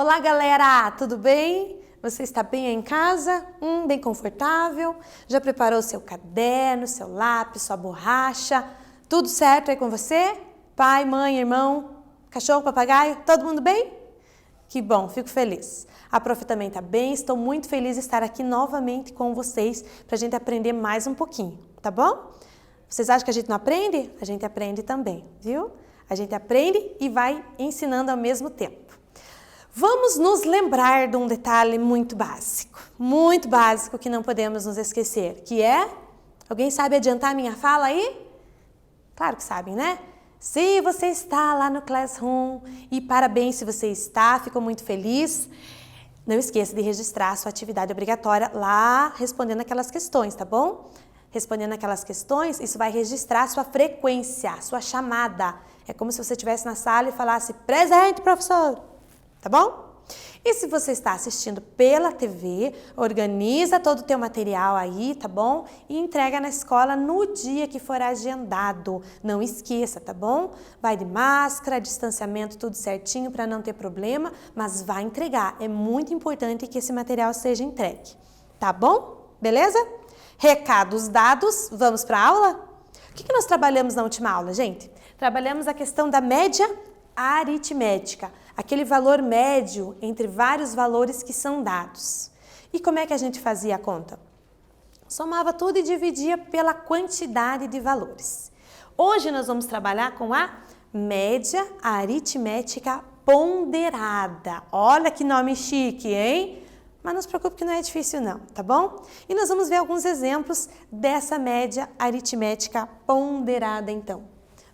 Olá, galera! Tudo bem? Você está bem aí em casa? Bem confortável? Já preparou seu caderno, seu lápis, sua borracha? Tudo certo aí com você? Pai, mãe, irmão, cachorro, papagaio? Todo mundo bem? Que bom, fico feliz. A prof também está bem, estou muito feliz de estar aqui novamente com vocês para a gente aprender mais um pouquinho, tá bom? Vocês acham que a gente não aprende? A gente aprende também, viu? A gente aprende e vai ensinando ao mesmo tempo. Vamos nos lembrar de um detalhe muito básico que não podemos nos esquecer, que é... Alguém sabe adiantar a minha fala aí? Claro que sabem, né? Se você está lá no Classroom, e parabéns se você está, fico muito feliz. Não esqueça de registrar a sua atividade obrigatória lá, respondendo aquelas questões, tá bom? Respondendo aquelas questões, isso vai registrar a sua frequência, a sua chamada. É como se você estivesse na sala e falasse, presente, professor! Tá bom? E se você está assistindo pela TV, organiza todo o teu material aí, tá bom? E entrega na escola no dia que for agendado. Não esqueça, tá bom? Vai de máscara, distanciamento, tudo certinho para não ter problema, mas vai entregar. É muito importante que esse material seja entregue. Tá bom? Beleza? Recados dados, vamos para a aula? O que nós trabalhamos na última aula, gente? Trabalhamos a questão da média aritmética, aquele valor médio entre vários valores que são dados. E como é que a gente fazia a conta? Somava tudo e dividia pela quantidade de valores. Hoje nós vamos trabalhar com a média aritmética ponderada. Olha que nome chique, hein? Mas não se preocupe que não é difícil não, tá bom? E nós vamos ver alguns exemplos dessa média aritmética ponderada então.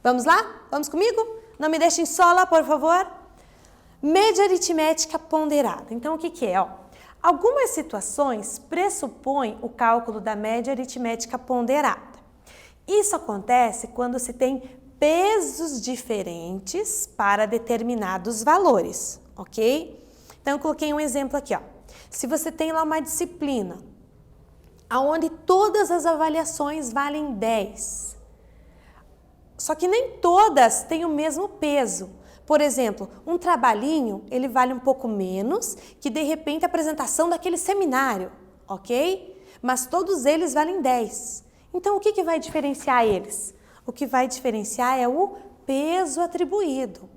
Vamos lá? Vamos comigo? Não me deixem só lá, por favor. Média aritmética ponderada. Então, o que é? Algumas situações pressupõem o cálculo da média aritmética ponderada. Isso acontece quando se tem pesos diferentes para determinados valores, ok? Então, eu coloquei um exemplo aqui, ó. Se você tem lá uma disciplina, onde todas as avaliações valem 10, só que nem todas têm o mesmo peso. Por exemplo, um trabalhinho, ele vale um pouco menos que, de repente, a apresentação daquele seminário, ok? Mas todos eles valem 10. Então, o que vai diferenciar eles? O que vai diferenciar é o peso atribuído.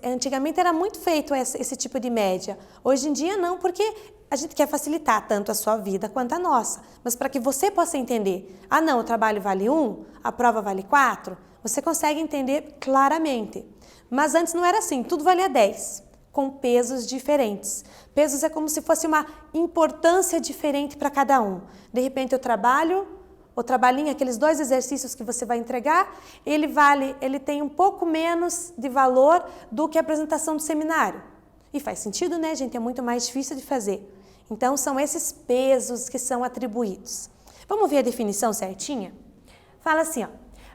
Antigamente era muito feito esse tipo de média. Hoje em dia não, porque a gente quer facilitar tanto a sua vida quanto a nossa. Mas para que você possa entender, não, o trabalho vale 1, a prova vale 4, você consegue entender claramente. Mas antes não era assim, tudo valia 10, com pesos diferentes. Pesos é como se fosse uma importância diferente para cada um. De repente o trabalhinho, aqueles 2 exercícios que você vai entregar, ele tem um pouco menos de valor do que a apresentação do seminário. E faz sentido, né, gente? É muito mais difícil de fazer. Então, são esses pesos que são atribuídos. Vamos ver a definição certinha? Fala assim, ó.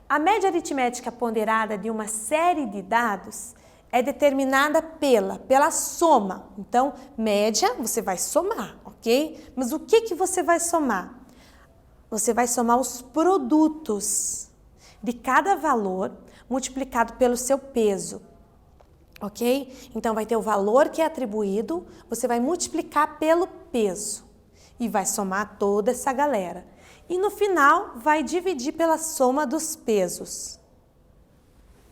A média aritmética ponderada de uma série de dados é determinada pela soma. Então, média, você vai somar, ok? Mas o que você vai somar? Você vai somar os produtos de cada valor multiplicado pelo seu peso, ok? Então, vai ter o valor que é atribuído, você vai multiplicar pelo peso e vai somar toda essa galera. E no final, vai dividir pela soma dos pesos.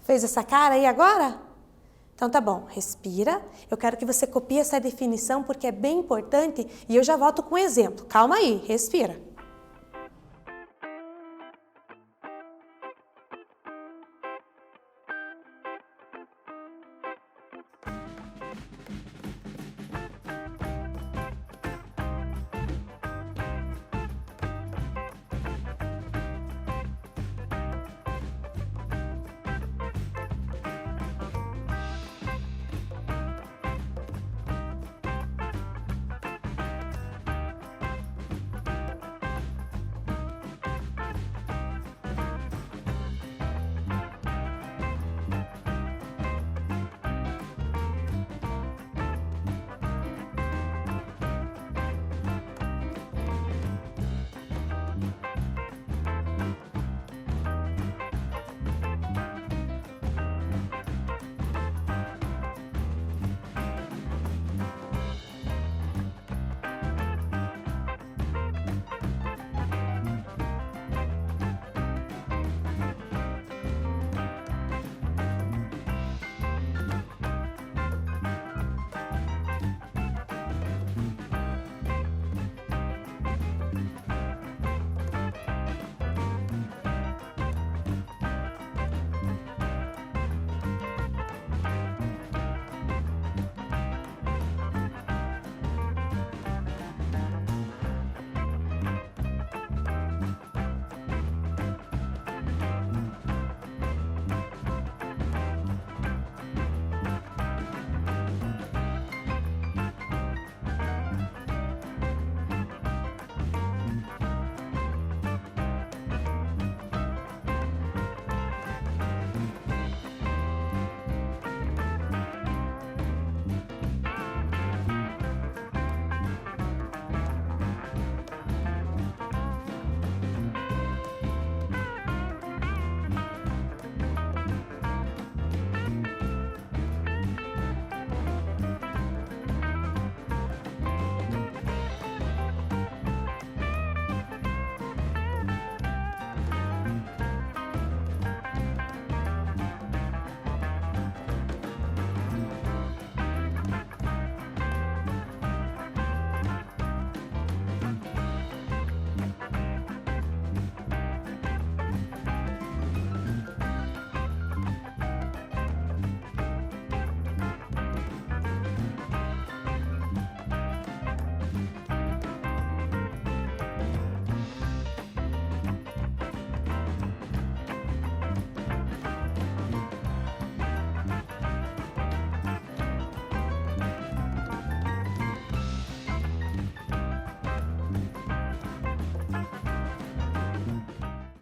Fez essa cara aí agora? Então tá bom, respira. Eu quero que você copie essa definição porque é bem importante e eu já volto com um exemplo. Calma aí, respira.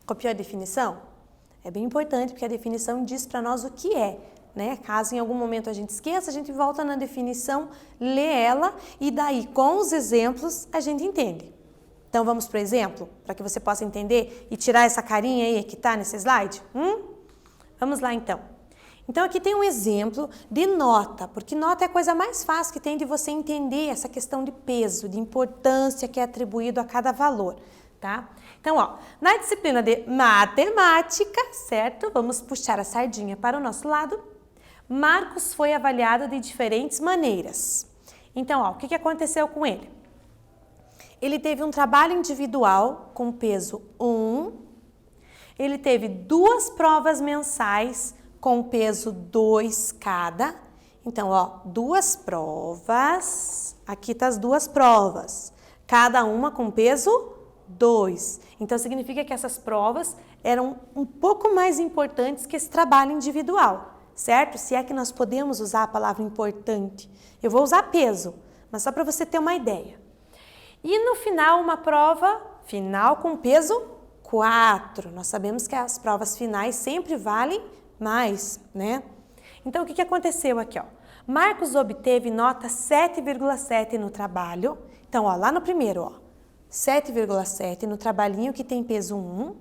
Copiou a definição? É bem importante porque a definição diz para nós o que é, né? Caso em algum momento a gente esqueça, a gente volta na definição, lê ela e daí com os exemplos a gente entende. Então vamos para o exemplo, para que você possa entender e tirar essa carinha aí que está nesse slide? Vamos lá então. Então aqui tem um exemplo de nota, porque nota é a coisa mais fácil que tem de você entender essa questão de peso, de importância que é atribuído a cada valor, tá? Então, ó, na disciplina de matemática, certo? Vamos puxar a sardinha para o nosso lado. Marcos foi avaliado de diferentes maneiras. Então, ó, o que aconteceu com ele? Ele teve um trabalho individual com peso 1. Ele teve 2 provas mensais com peso 2 cada. Então, ó, 2 provas. Aqui tá as 2 provas. Cada uma com peso 2. Então, significa que essas provas eram um pouco mais importantes que esse trabalho individual, certo? Se é que nós podemos usar a palavra importante. Eu vou usar peso, mas só para você ter uma ideia. E no final, uma prova final com peso 4. Nós sabemos que as provas finais sempre valem mais, né? Então, o que aconteceu aqui, ó? Marcos obteve nota 7,7 no trabalho. Então, ó, lá no primeiro, ó, 7,7 no trabalhinho que tem peso 1.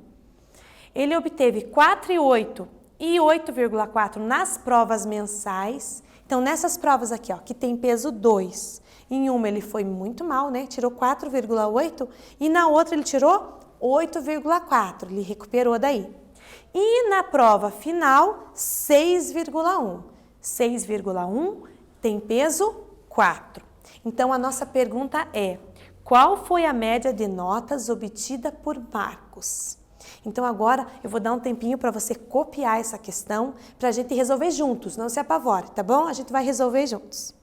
Ele obteve 4,8 e 8,4 nas provas mensais. Então, nessas provas aqui, ó, que tem peso 2, em uma ele foi muito mal, né? Tirou 4,8 e na outra ele tirou 8,4. Ele recuperou daí. E na prova final, 6,1. 6,1 tem peso 4. Então, a nossa pergunta é: qual foi a média de notas obtida por Marcos? Então, agora eu vou dar um tempinho para você copiar essa questão para a gente resolver juntos. Não se apavore, tá bom? A gente vai resolver juntos.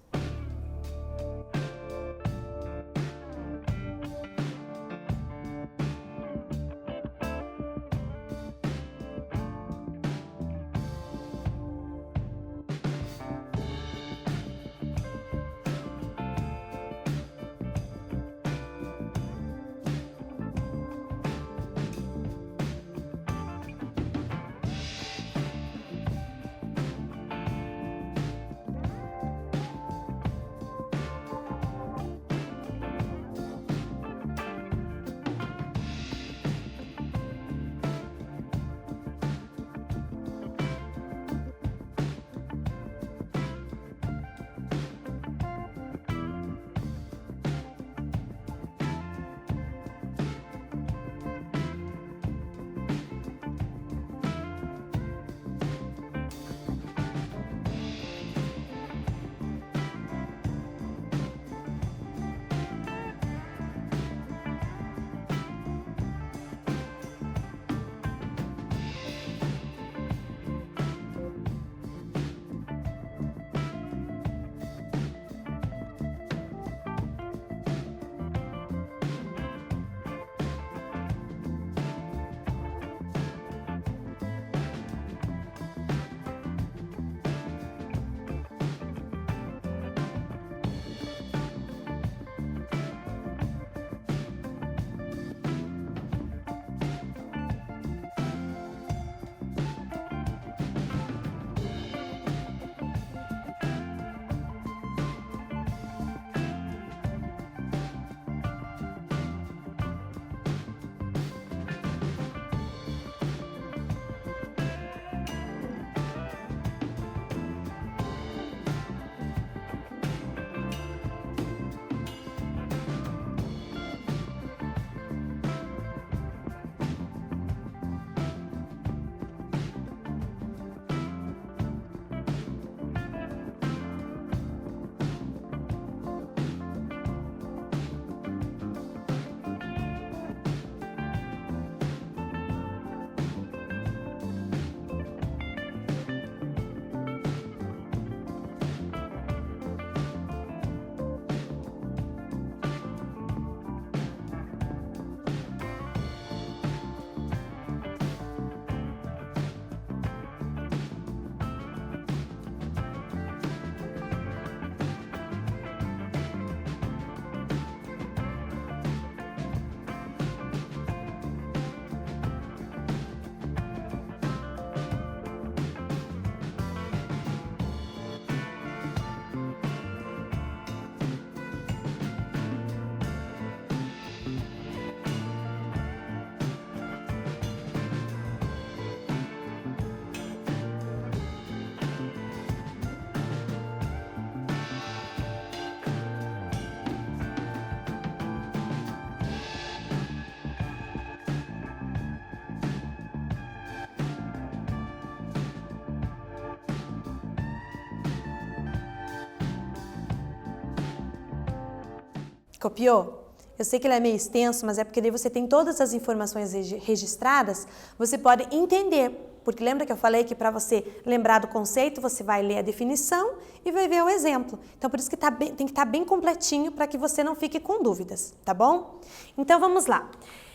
Copiou? Eu sei que ele é meio extenso, mas é porque daí você tem todas as informações registradas, você pode entender. Porque lembra que eu falei que para você lembrar do conceito, você vai ler a definição e vai ver o exemplo. Então, por isso que tem que estar bem completinho para que você não fique com dúvidas, tá bom? Então, vamos lá.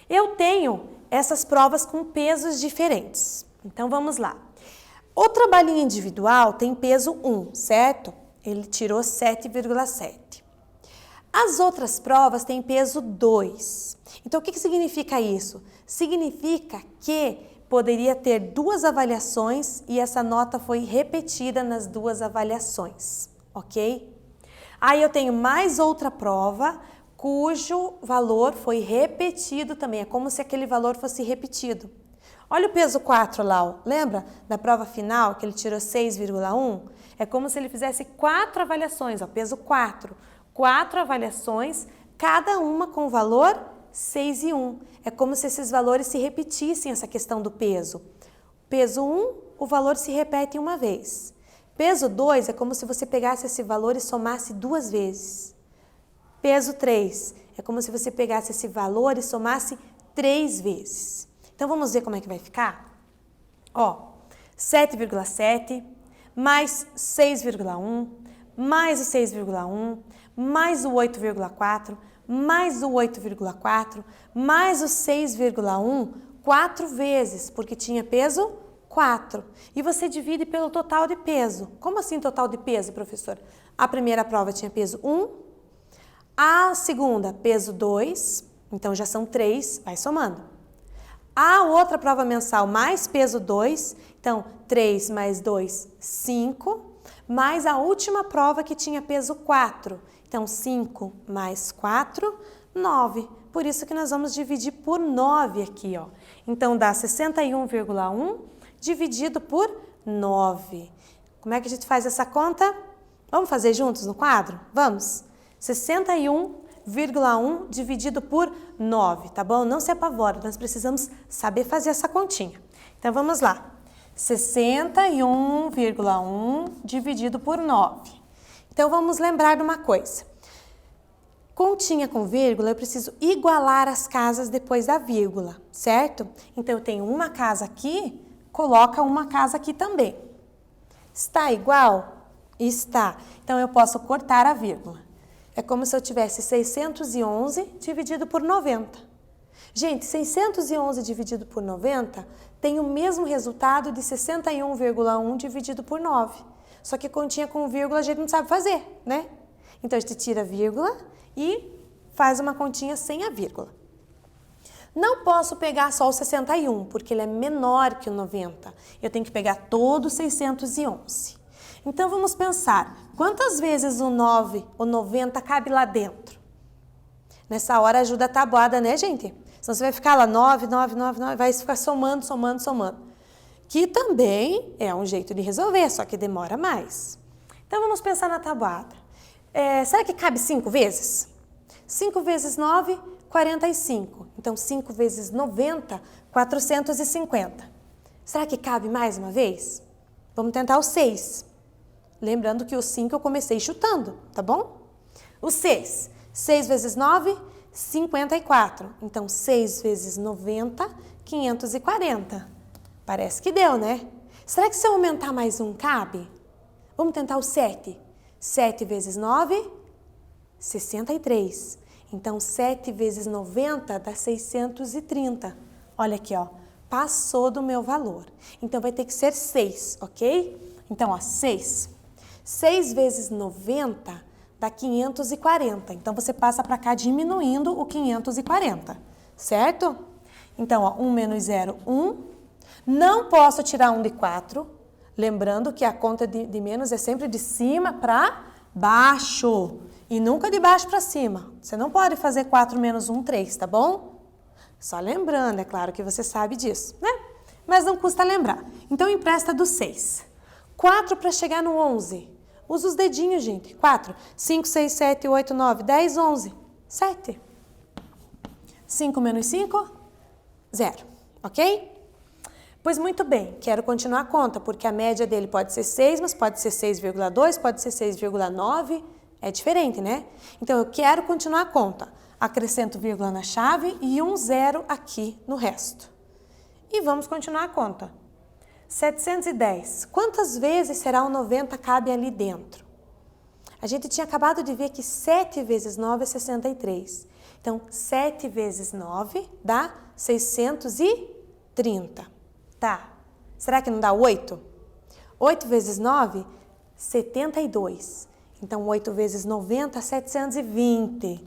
Eu tenho essas provas com pesos diferentes. Então, vamos lá. O trabalhinho individual tem peso 1, certo? Ele tirou 7,7. As outras provas têm peso 2. Então, o que significa isso? Significa que poderia ter 2 avaliações e essa nota foi repetida nas 2 avaliações, ok? Aí eu tenho mais outra prova cujo valor foi repetido também, é como se aquele valor fosse repetido. Olha o peso 4 lá, ó. Lembra da prova final que ele tirou 6,1? É como se ele fizesse 4 avaliações, ó, peso 4. 4 avaliações, cada uma com o valor 6 e 1. É como se esses valores se repetissem, essa questão do peso. Peso 1, o valor se repete uma vez. Peso 2 é como se você pegasse esse valor e somasse 2 vezes. Peso 3 é como se você pegasse esse valor e somasse 3 vezes. Então, vamos ver como é que vai ficar? Ó, 7,7 mais 6,1 mais o 6,1 mais o 8,4 mais o 8,4, mais o 6,1, 4 vezes, porque tinha peso 4. E você divide pelo total de peso. Como assim total de peso, professor? A primeira prova tinha peso 1, a segunda peso 2, então já são 3, vai somando. A outra prova mensal mais peso 2, então 3 mais 2, 5, mais a última prova que tinha peso 4. Então, 5 mais 4, 9. Por isso que nós vamos dividir por 9 aqui, ó. Então, dá 61,1 dividido por 9. Como é que a gente faz essa conta? Vamos fazer juntos no quadro? Vamos? 61,1 dividido por 9, tá bom? Não se apavore, nós precisamos saber fazer essa continha. Então, vamos lá. 61,1 dividido por 9. Então, vamos lembrar de uma coisa. Continha com vírgula, eu preciso igualar as casas depois da vírgula, certo? Então, eu tenho uma casa aqui, coloca uma casa aqui também. Está igual? Está. Então, eu posso cortar a vírgula. É como se eu tivesse 611 dividido por 90. Gente, 611 dividido por 90 tem o mesmo resultado de 61,1 dividido por 9. Só que continha com vírgula a gente não sabe fazer, né? Então, a gente tira a vírgula e faz uma continha sem a vírgula. Não posso pegar só o 61, porque ele é menor que o 90. Eu tenho que pegar todo o 611. Então, vamos pensar, quantas vezes o 9, o 90 cabe lá dentro? Nessa hora ajuda a tabuada, né, gente? Senão você vai ficar lá 9, 9, 9, 9, vai ficar somando, somando, somando. Que também é um jeito de resolver, só que demora mais. Então, vamos pensar na tabuada. Será que cabe 5 vezes? 5 vezes 9, 45. Então, 5 vezes 90, 450. Será que cabe mais uma vez? Vamos tentar o 6. Lembrando que o 5 eu comecei chutando, tá bom? O 6. 6 vezes 9, 54. Então, 6 vezes 90, 540. Parece que deu, né? Será que se eu aumentar mais um cabe? Vamos tentar o 7. 7 vezes 9, 63. Então, 7 vezes 90 dá 630. Olha aqui, ó. Passou do meu valor. Então, vai ter que ser 6, ok? Então, ó, 6. 6 vezes 90 dá 540. Então, você passa para cá diminuindo o 540, certo? Então, ó, 1 menos 0, 1. Não posso tirar 1 de 4. Lembrando que a conta de menos é sempre de cima para baixo. E nunca de baixo para cima. Você não pode fazer 4 menos 1, 3, tá bom? Só lembrando, é claro que você sabe disso, né? Mas não custa lembrar. Então, empresta do 6. 4 para chegar no 11. Usa os dedinhos, gente. 4. 5, 6, 7, 8, 9, 10, 11. 7. 5 menos 5, 0. Ok? Pois muito bem, quero continuar a conta, porque a média dele pode ser 6, mas pode ser 6,2, pode ser 6,9, É diferente, né? Então, eu quero continuar a conta. Acrescento vírgula na chave e um zero aqui no resto. E vamos continuar a conta. 710. Quantas vezes será o 90 cabe ali dentro? A gente tinha acabado de ver que 7 vezes 9 é 63. Então, 7 vezes 9 dá 630. Tá. Será que não dá 8? 8 vezes 9, 72. Então, 8 vezes 90, 720.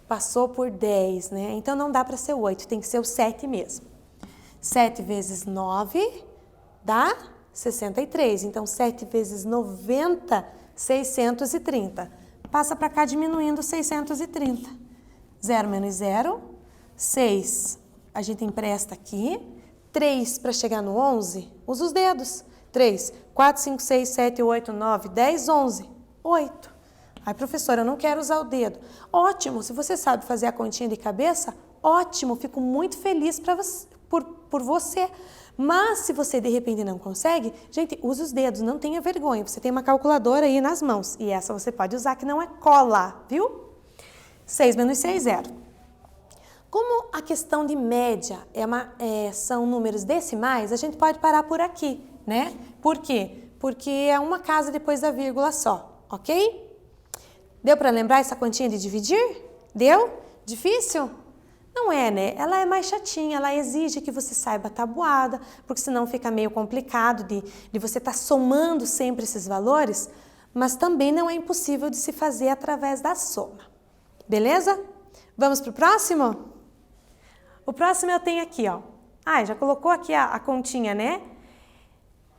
Passou por 10, né? Então, não dá para ser 8, tem que ser o 7 mesmo. 7 vezes 9 dá 63. Então, 7 vezes 90, 630. Passa para cá diminuindo 630. 0 menos 0, 6. A gente empresta aqui. 3 para chegar no 11, usa os dedos. 3, 4, 5, 6, 7, 8, 9, 10, 11. 8. Ai, professora, eu não quero usar o dedo. Ótimo, se você sabe fazer a continha de cabeça, ótimo, fico muito feliz por você. Mas se você de repente não consegue, gente, use os dedos, não tenha vergonha. Você tem uma calculadora aí nas mãos e essa você pode usar que não é cola, viu? 6 menos 6, 0. Como a questão de média são números decimais, a gente pode parar por aqui, né? Por quê? Porque é uma casa depois da vírgula só, ok? Deu para lembrar essa continha de dividir? Deu? Difícil? Não é, né? Ela é mais chatinha, ela exige que você saiba a tabuada, porque senão fica meio complicado de você estar somando sempre esses valores, mas também não é impossível de se fazer através da soma. Beleza? Vamos para o próximo? O próximo eu tenho aqui, ó. Já colocou aqui a continha, né?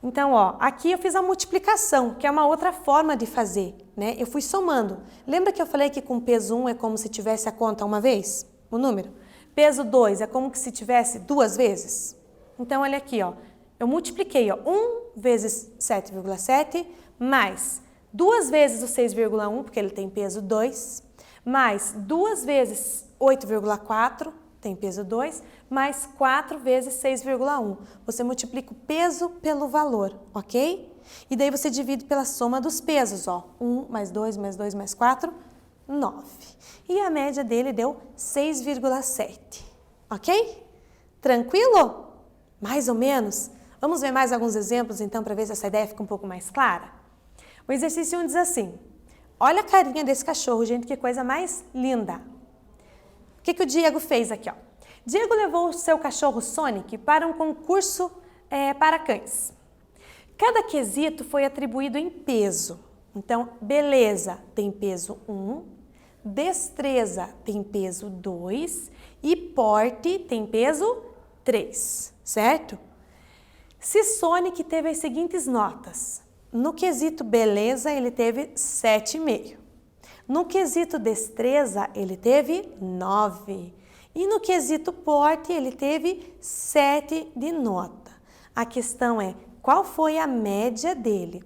Então, ó, aqui eu fiz a multiplicação, que é uma outra forma de fazer, né? Eu fui somando. Lembra que eu falei que com peso 1 é como se tivesse a conta uma vez? O número? Peso 2 é como se tivesse 2 vezes? Então, olha aqui, ó. Eu multipliquei, ó, 1 vezes 7,7 mais 2 vezes o 6,1, porque ele tem peso 2, mais 2 vezes 8,4, tem peso 2, mais 4 vezes 6,1. Você multiplica o peso pelo valor, ok? E daí você divide pela soma dos pesos, ó. 1 mais 2 mais 2 mais 4, 9. E a média dele deu 6,7, ok? Tranquilo? Mais ou menos? Vamos ver mais alguns exemplos, então, para ver se essa ideia fica um pouco mais clara? O exercício 1 diz assim, olha a carinha desse cachorro, gente, que coisa mais linda. O que o Diego fez aqui, ó? Diego levou o seu cachorro Sonic para um concurso para cães. Cada quesito foi atribuído em peso. Então, beleza tem peso 1, destreza tem peso 2 e porte tem peso 3, certo? Se Sonic teve as seguintes notas, no quesito beleza ele teve 7,5, no quesito destreza ele teve 9 e no quesito porte ele teve 7 de nota. A questão é, qual foi a média dele?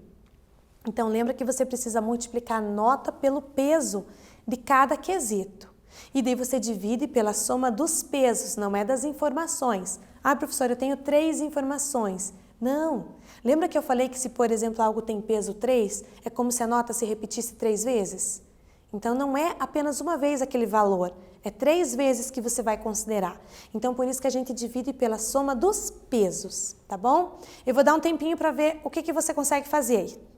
Então, lembra que você precisa multiplicar a nota pelo peso de cada quesito. E daí você divide pela soma dos pesos, não é das informações. Ah, professora, eu tenho 3 informações. Não. Lembra que eu falei que se, por exemplo, algo tem peso 3, é como se a nota se repetisse 3 vezes? Então, não é apenas uma vez aquele valor, é 3 vezes que você vai considerar. Então, por isso que a gente divide pela soma dos pesos, tá bom? Eu vou dar um tempinho para ver o que você consegue fazer aí.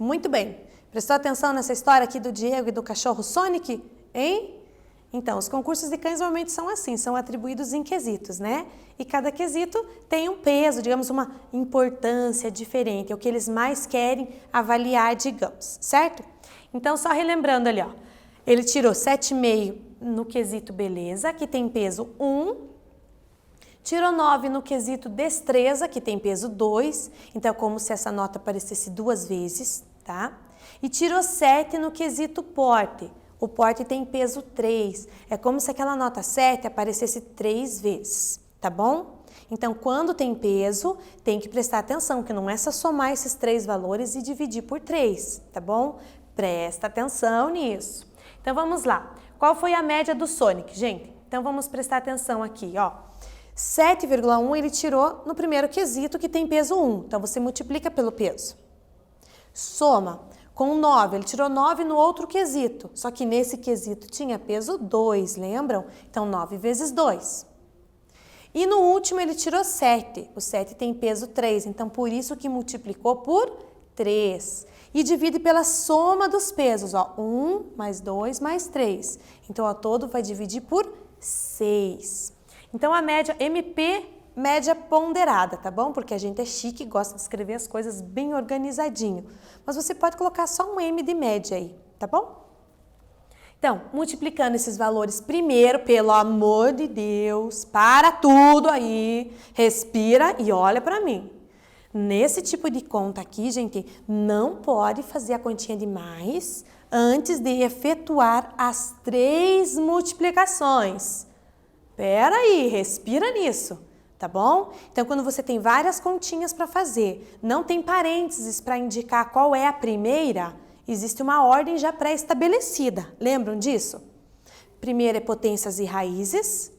Muito bem. Prestou atenção nessa história aqui do Diego e do cachorro Sonic? Hein? Então, os concursos de cães normalmente são assim, são atribuídos em quesitos, né? E cada quesito tem um peso, digamos, uma importância diferente, é o que eles mais querem avaliar, digamos, certo? Então, só relembrando ali, ó, ele tirou 7,5 no quesito beleza, que tem peso 1, tirou 9 no quesito destreza, que tem peso 2, então é como se essa nota aparecesse 2 vezes, tá? E tirou 7 no quesito porte. O porte tem peso 3. É como se aquela nota 7 aparecesse 3 vezes, tá bom? Então, quando tem peso, tem que prestar atenção, que não é só somar esses 3 valores e dividir por 3, tá bom? Presta atenção nisso. Então, vamos lá. Qual foi a média do Sonic, gente? Então, vamos prestar atenção aqui, ó. 7,1 ele tirou no primeiro quesito, que tem peso 1. Então, você multiplica pelo peso. Soma. Com 9, ele tirou 9 no outro quesito, só que nesse quesito tinha peso 2, lembram? Então, 9 vezes 2. E no último ele tirou 7, o 7 tem peso 3, então por isso que multiplicou por 3. E divide pela soma dos pesos, ó, 1 mais 2 mais 3. Então, ao todo vai dividir por 6. Então, a média MP, média ponderada, tá bom? Porque a gente é chique e gosta de escrever as coisas bem organizadinho. Mas você pode colocar só um M de média aí, tá bom? Então, multiplicando esses valores primeiro, pelo amor de Deus, para tudo aí, respira e olha para mim. Nesse tipo de conta aqui, gente, não pode fazer a continha de mais antes de efetuar as 3 multiplicações. Pera aí, respira nisso. Tá bom? Então, quando você tem várias continhas para fazer, não tem parênteses para indicar qual é a primeira, existe uma ordem já pré-estabelecida. Lembram disso? Primeiro é potências e raízes.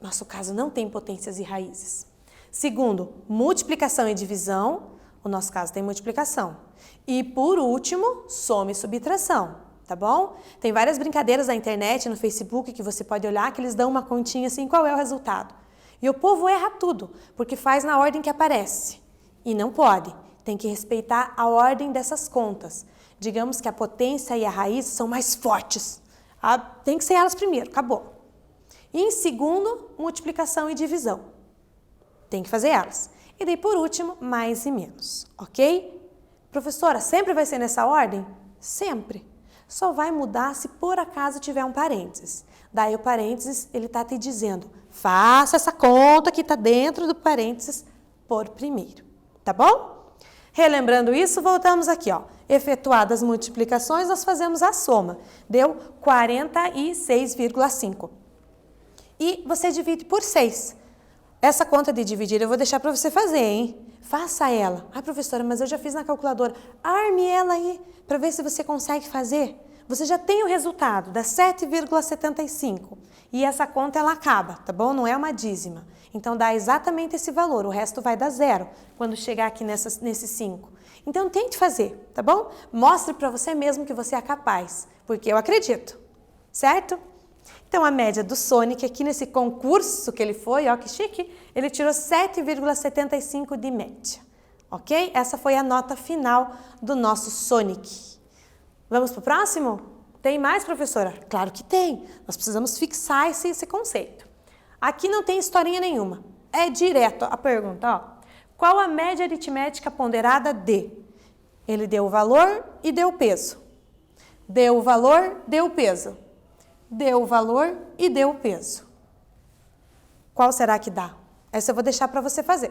Nosso caso não tem potências e raízes. Segundo, multiplicação e divisão. O nosso caso tem multiplicação. E por último, soma e subtração. Tá bom? Tem várias brincadeiras na internet, no Facebook, que você pode olhar, que eles dão uma continha assim, qual é o resultado? E o povo erra tudo, porque faz na ordem que aparece. E não pode. Tem que respeitar a ordem dessas contas. Digamos que a potência e a raiz são mais fortes. Tem que ser elas primeiro, acabou. E em segundo, multiplicação e divisão. Tem que fazer elas. E daí, por último, mais e menos, ok? Professora, sempre vai ser nessa ordem? Sempre. Só vai mudar se por acaso tiver um parênteses. Daí o parênteses, ele está te dizendo, faça essa conta que está dentro do parênteses por primeiro, tá bom? Relembrando isso, voltamos aqui, ó. Efetuadas as multiplicações, nós fazemos a soma. Deu 46,5. E você divide por 6. Essa conta de dividir eu vou deixar para você fazer, hein? Faça ela. Ah, professora, mas eu já fiz na calculadora. Arme ela aí para ver se você consegue fazer. Você já tem o resultado, dá 7,75. E essa conta, ela acaba, tá bom? Não é uma dízima. Então, dá exatamente esse valor. O resto vai dar 0 quando chegar aqui nesses 5. Então, tente fazer, tá bom? Mostre para você mesmo que você é capaz, porque eu acredito, certo? Então, a média do Sonic aqui nesse concurso que ele foi, ó que chique, ele tirou 7,75 de média, ok? Essa foi a nota final do nosso Sonic. Vamos para o próximo? Tem mais, professora? Claro que tem. Nós precisamos fixar esse conceito. Aqui não tem historinha nenhuma. É direto a pergunta, ó. Qual a média aritmética ponderada de? Ele deu o valor e deu o peso. Deu o valor, deu o peso. Deu o valor e deu o peso. Qual será que dá? Essa eu vou deixar para você fazer.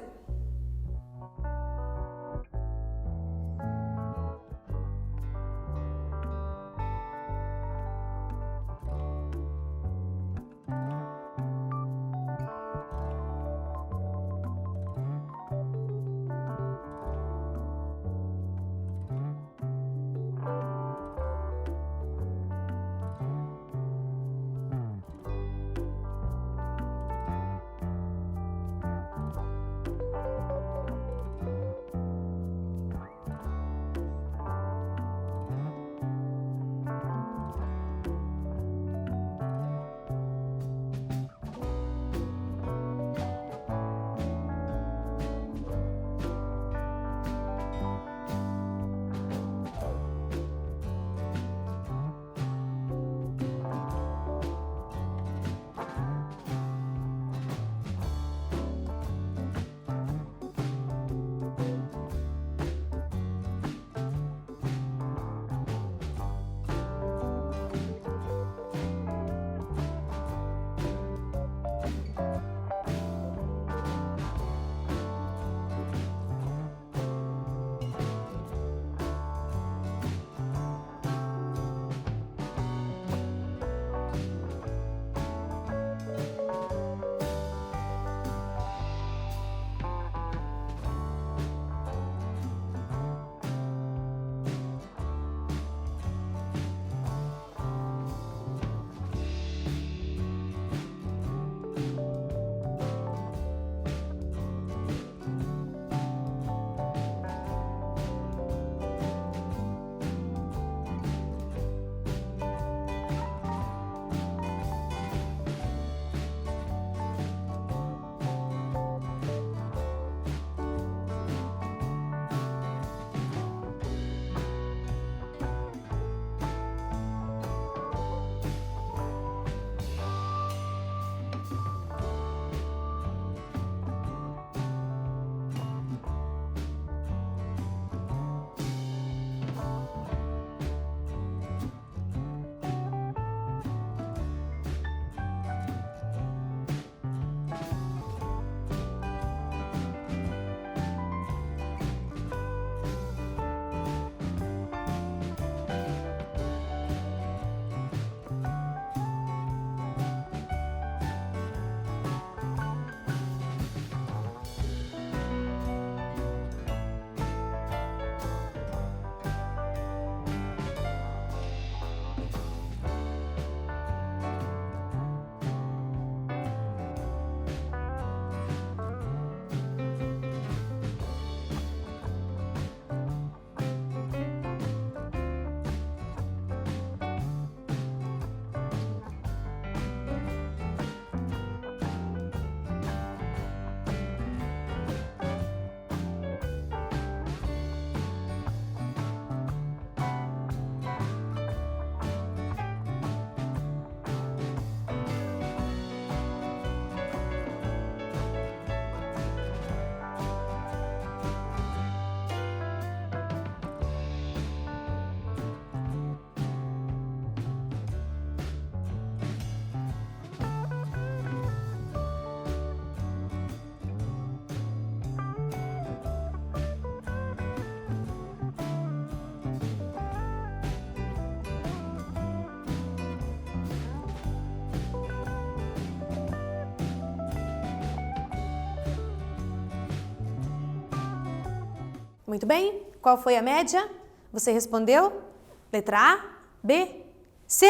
Muito bem. Qual foi a média? Você respondeu? Letra A, B, C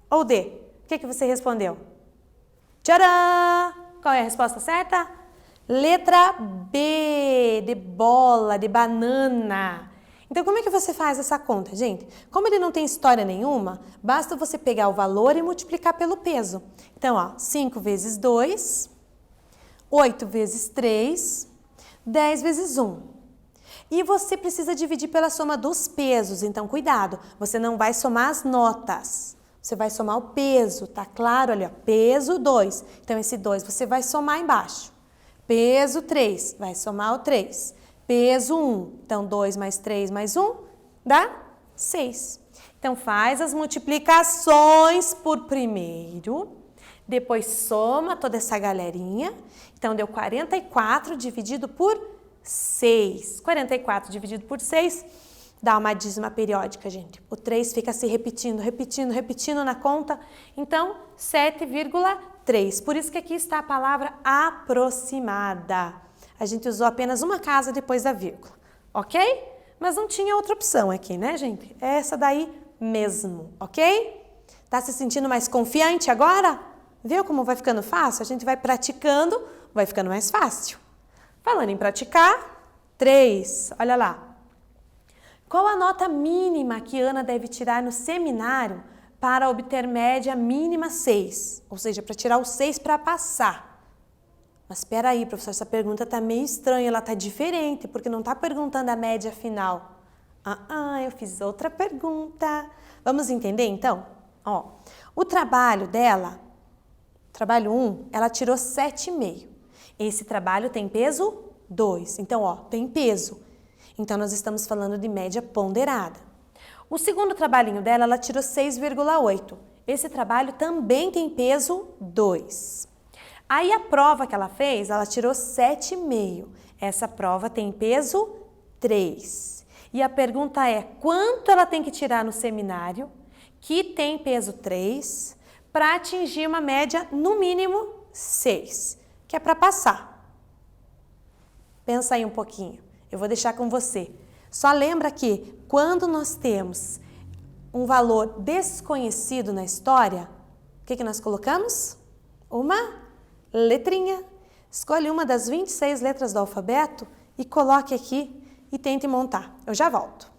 ou D? O que você respondeu? Tcharam! Qual é a resposta certa? Letra B, de bola, de banana. Então, como é que você faz essa conta, gente? Como ele não tem história nenhuma, basta você pegar o valor e multiplicar pelo peso. Então, ó, 5 vezes 2, 8 vezes 3, 10 vezes 1. E você precisa dividir pela soma dos pesos, então cuidado, você não vai somar as notas. Você vai somar o peso, tá claro ali, ó, peso 2. Então, esse 2 você vai somar embaixo. Peso 3, vai somar o 3. Peso 1, então 2 mais 3 mais 1 dá 6. Então, faz as multiplicações por primeiro, depois soma toda essa galerinha. Então, deu 44 dividido por 6. 44 dividido por 6 dá uma dízima periódica, gente. O 3 fica se repetindo, repetindo na conta. Então, 7,3. Por isso que aqui está a palavra aproximada. A gente usou apenas uma casa depois da vírgula, ok? Mas não tinha outra opção aqui, né, gente? É essa daí mesmo, ok? Tá se sentindo mais confiante agora? Viu como vai ficando fácil? A gente vai praticando, vai ficando mais fácil. Falando em praticar, 3, olha lá. Qual a nota mínima que Ana deve tirar no seminário para obter média mínima 6? Ou seja, para tirar o 6 para passar. Mas espera aí, professor, essa pergunta está meio estranha, ela está diferente, porque não está perguntando a média final. Eu fiz outra pergunta. Vamos entender, então? Ó, o trabalho dela, trabalho 1, ela tirou 7,5. Esse trabalho tem peso 2. Então, ó, tem peso. Então, nós estamos falando de média ponderada. O segundo trabalhinho dela, ela tirou 6,8. Esse trabalho também tem peso 2. Aí a prova que ela fez, ela tirou 7,5. Essa prova tem peso 3. E a pergunta é, quanto ela tem que tirar no seminário, que tem peso 3, para atingir uma média, no mínimo, 6, que é para passar. Pensa aí um pouquinho, eu vou deixar com você. Só lembra que quando nós temos um valor desconhecido na história, o que nós colocamos? Uma letrinha. Escolhe uma das 26 letras do alfabeto e coloque aqui e tente montar. Eu já volto.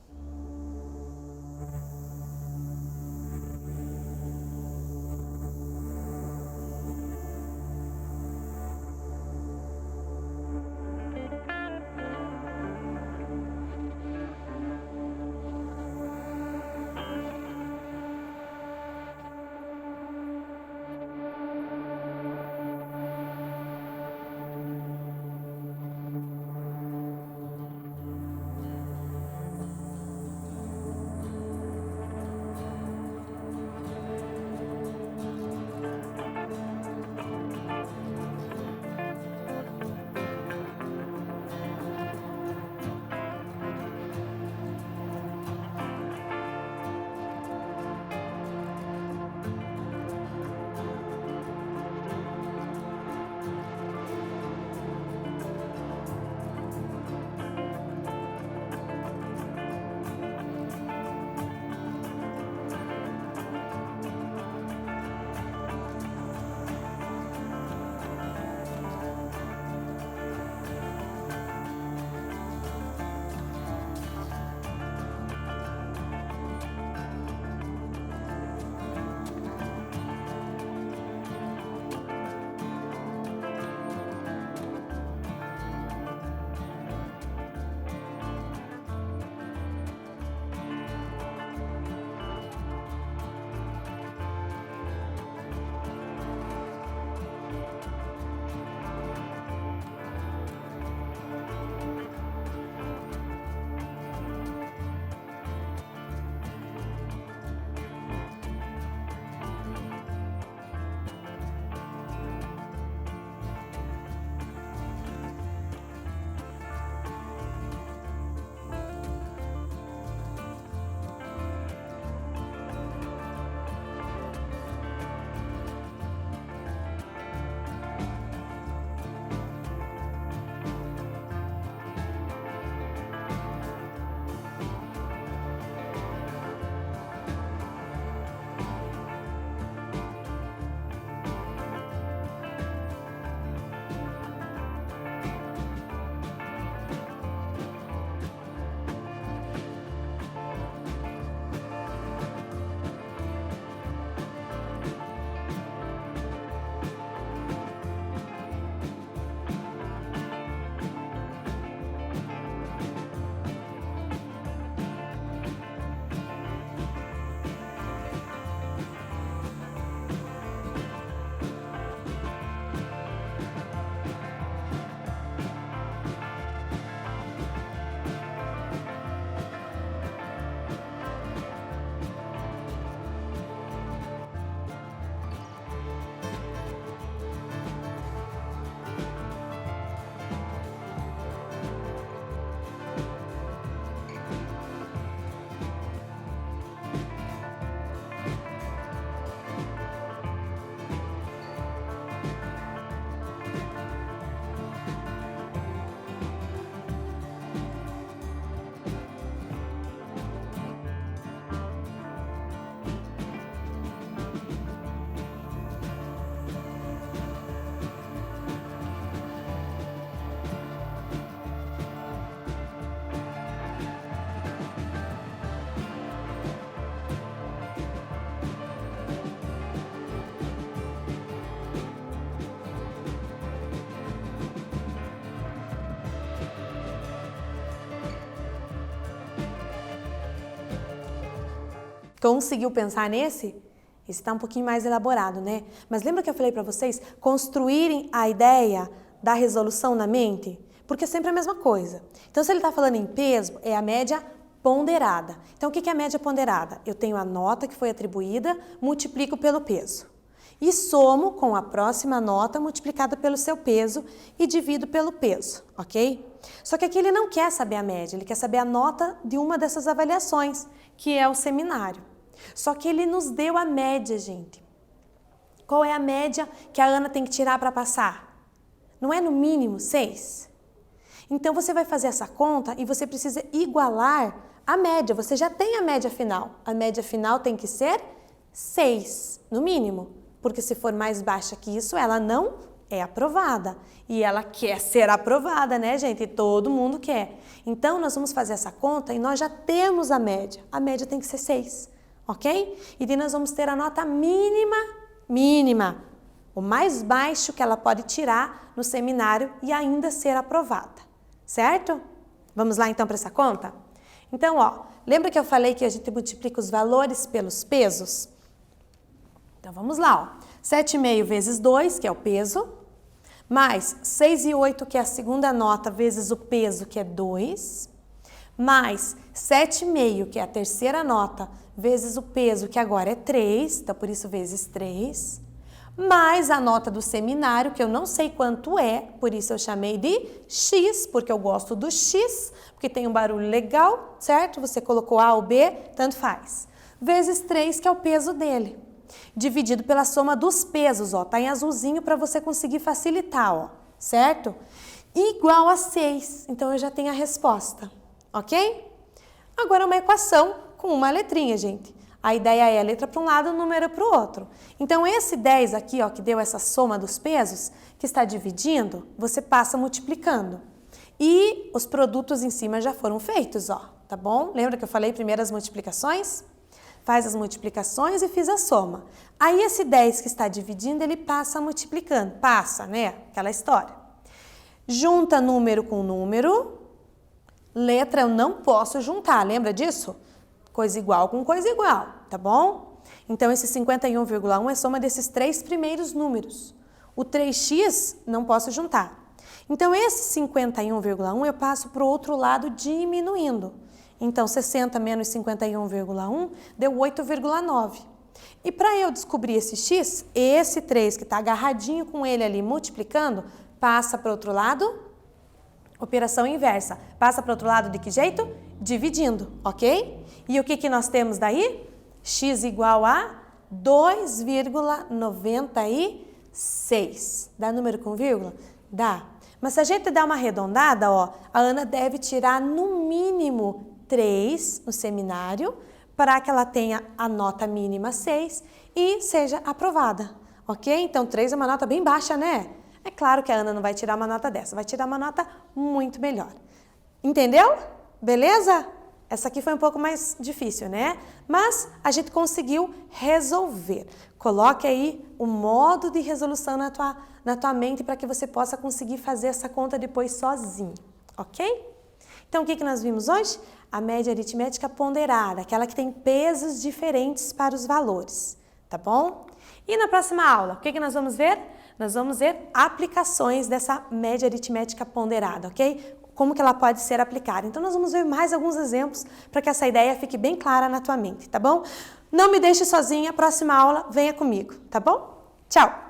Conseguiu pensar nesse? Esse está um pouquinho mais elaborado, né? Mas lembra que eu falei para vocês construírem a ideia da resolução na mente? Porque é sempre a mesma coisa. Então, se ele está falando em peso, é a média ponderada. Então, o que é a média ponderada? Eu tenho a nota que foi atribuída, multiplico pelo peso. E somo com a próxima nota multiplicada pelo seu peso e divido pelo peso, ok? Só que aqui ele não quer saber a média, ele quer saber a nota de uma dessas avaliações, que é o seminário. Só que ele nos deu a média, gente. Qual é a média que a Ana tem que tirar para passar? Não é no mínimo 6? Então, você vai fazer essa conta e você precisa igualar a média. Você já tem a média final. A média final tem que ser 6, no mínimo. Porque se for mais baixa que isso, ela não é aprovada. E ela quer ser aprovada, né, gente? E todo mundo quer. Então, nós vamos fazer essa conta e nós já temos a média. A média tem que ser 6, ok? E daí nós vamos ter a nota mínima. O mais baixo que ela pode tirar no seminário e ainda ser aprovada. Certo? Vamos lá então para essa conta? Então, ó, lembra que eu falei que a gente multiplica os valores pelos pesos? Então, vamos lá, ó. 7,5 vezes 2, que é o peso, mais 6,8, que é a segunda nota, vezes o peso, que é 2, mais 7,5, que é a terceira nota, vezes o peso, que agora é 3, então por isso vezes 3, mais a nota do seminário, que eu não sei quanto é, por isso eu chamei de X, porque eu gosto do X, porque tem um barulho legal, certo? Você colocou A ou B, tanto faz. Vezes 3, que é o peso dele. Dividido pela soma dos pesos, ó, tá em azulzinho para você conseguir facilitar, ó, certo? Igual a 6, então eu já tenho a resposta, ok? Agora uma equação com uma letrinha, gente. A ideia é a letra para um lado, o número para o outro. Então, esse 10 aqui, ó, que deu essa soma dos pesos, que está dividindo, você passa multiplicando. E os produtos em cima já foram feitos, ó, tá bom? Lembra que eu falei primeiro as multiplicações? Faz as multiplicações e fiz a soma. Aí, esse 10 que está dividindo, ele passa multiplicando. Passa, né? Aquela história. Junta número com número. Letra eu não posso juntar, lembra disso? Coisa igual com coisa igual, tá bom? Então, esse 51,1 é soma desses 3 primeiros números. O 3x não posso juntar. Então, esse 51,1 eu passo para o outro lado diminuindo. Então, 60 menos 51,1 deu 8,9. E para eu descobrir esse x, esse 3 que está agarradinho com ele ali multiplicando, passa para o outro lado, operação inversa. Passa para o outro lado de que jeito? Dividindo, ok? E o que nós temos daí? X igual a 2,96. Dá número com vírgula? Dá. Mas se a gente dá uma arredondada, ó, a Ana deve tirar no mínimo 3 no seminário para que ela tenha a nota mínima 6 e seja aprovada, ok? Então, 3 é uma nota bem baixa, né? É claro que a Ana não vai tirar uma nota dessa, vai tirar uma nota muito melhor. Entendeu? Beleza? Essa aqui foi um pouco mais difícil, né? Mas a gente conseguiu resolver. Coloque aí o modo de resolução na tua mente para que você possa conseguir fazer essa conta depois sozinho, ok? Então, o que nós vimos hoje? A média aritmética ponderada, aquela que tem pesos diferentes para os valores, tá bom? E na próxima aula, o que nós vamos ver? Nós vamos ver aplicações dessa média aritmética ponderada, ok? Como que ela pode ser aplicada. Então, nós vamos ver mais alguns exemplos para que essa ideia fique bem clara na tua mente, tá bom? Não me deixe sozinha, próxima aula, venha comigo, tá bom? Tchau!